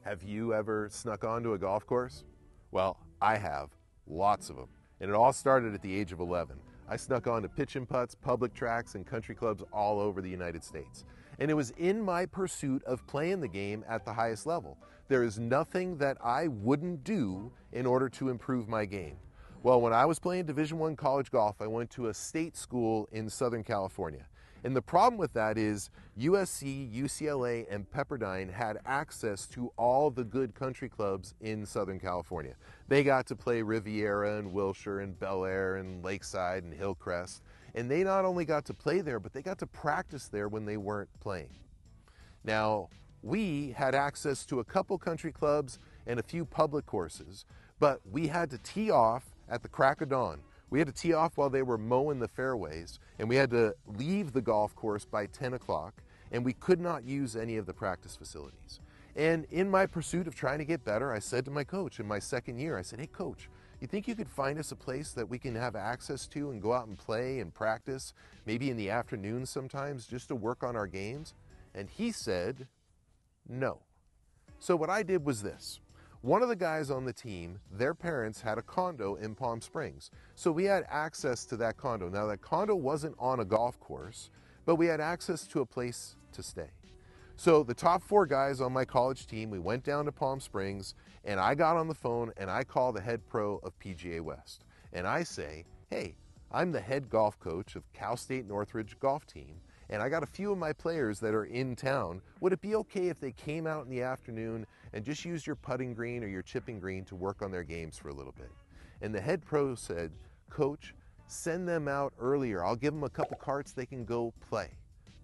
Have you ever snuck onto a golf course? Well, I have, lots of them. And it all started at the age of 11. I snuck onto pitch and putts, public tracks, and country clubs all over the United States. And it was in my pursuit of playing the game at the highest level. There is nothing that I wouldn't do in order to improve my game. Well, when I was playing Division I college golf, I went to a state school in Southern California. And the problem with that is USC, UCLA, and Pepperdine had access to all the good country clubs in Southern California. They got to play Riviera and Wilshire and Bel Air and Lakeside and Hillcrest. And they not only got to play there, but they got to practice there when they weren't playing. Now, we had access to a couple country clubs and a few public courses, but we had to tee off at the crack of dawn. We had to tee off while they were mowing the fairways, and we had to leave the golf course by 10 o'clock, and we could not use any of the practice facilities. And in my pursuit of trying to get better, I said to my coach in my second year, I said, "Hey coach, you think you could find us a place that we can have access to and go out and play and practice, maybe in the afternoons sometimes, just to work on our games?" And he said, no. So what I did was this. One of the guys on the team, their parents had a condo in Palm Springs. So we had access to that condo. Now that condo wasn't on a golf course, but we had access to a place to stay. So the top 4 guys on my college team, we went down to Palm Springs, and I got on the phone and I called the head pro of PGA West. And I say, "Hey, I'm the head golf coach of Cal State Northridge golf team, and I got a few of my players that are in town. Would it be okay if they came out in the afternoon and just used your putting green or your chipping green to work on their games for a little bit?" And the head pro said, "Coach, send them out earlier. I'll give them a couple carts, they can go play."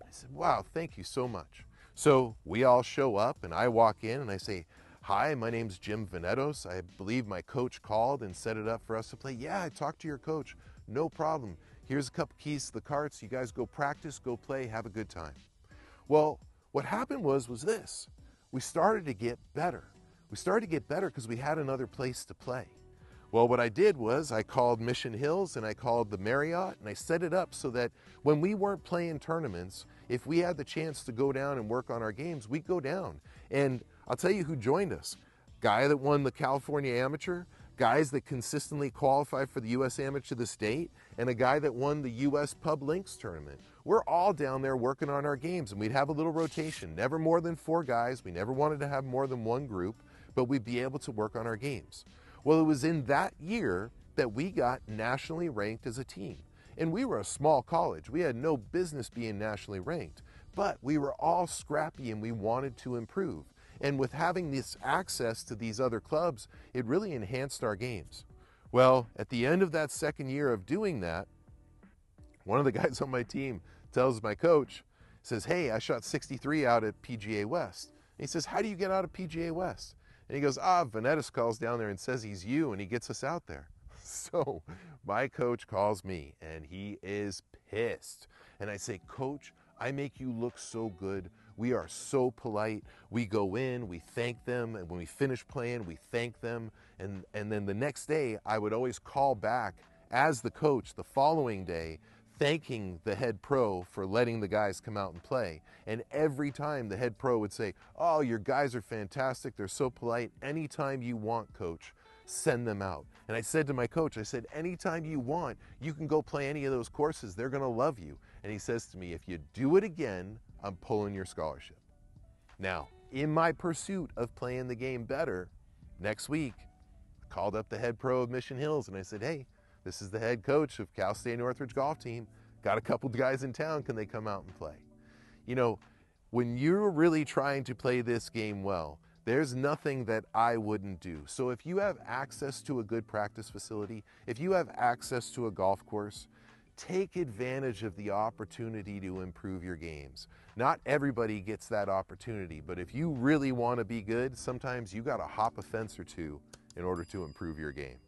I said, "Wow, thank you so much." So we all show up and I walk in and I say, "Hi, my name's Jim Venetos. I believe my coach called and set it up for us to play." "Yeah, I talked to your coach." "No problem. Here's a couple keys to the carts. You guys go practice, go play, have a good time." Well, what happened was this. We started to get better. We started to get better because we had another place to play. Well, what I did was I called Mission Hills and I called the Marriott and I set it up so that when we weren't playing tournaments, if we had the chance to go down and work on our games, we'd go down. And I'll tell you who joined us. Guy that won the California Amateur, guys that consistently qualify for the U.S. Amateur to the state, and a guy that won the U.S. Pub Links tournament. We're all down there working on our games, and we'd have a little rotation. Never more than 4 guys. We never wanted to have more than 1 group, but we'd be able to work on our games. Well, it was in that year that we got nationally ranked as a team. And we were a small college. We had no business being nationally ranked, but we were all scrappy and we wanted to improve. And with having this access to these other clubs, it really enhanced our games. Well, at the end of that second year of doing that, one of the guys on my team tells my coach, says, "Hey, I shot 63 out at PGA West." And he says, "How do you get out of PGA West?" And he goes, "Venetos calls down there and says he's you and he gets us out there." So my coach calls me and he is pissed. And I say, "Coach, I make you look so good. We are so polite. We go in, we thank them, and when we finish playing, we thank them." And then the next day, I would always call back as the coach the following day, thanking the head pro for letting the guys come out and play. And every time the head pro would say, "Oh, your guys are fantastic. They're so polite. Anytime you want, coach, send them out." And I said to my coach, I said, "Anytime you want, you can go play any of those courses. They're going to love you." And he says to me, "If you do it again, I'm pulling your scholarship." Now, in my pursuit of playing the game better, next week, I called up the head pro of Mission Hills and I said, "Hey, this is the head coach of Cal State Northridge golf team. Got a couple guys in town. Can they come out and play?" You know, when you're really trying to play this game well, there's nothing that I wouldn't do. So if you have access to a good practice facility, if you have access to a golf course, take advantage of the opportunity to improve your games. Not everybody gets that opportunity, but if you really want to be good, sometimes you got to hop a fence or two in order to improve your game.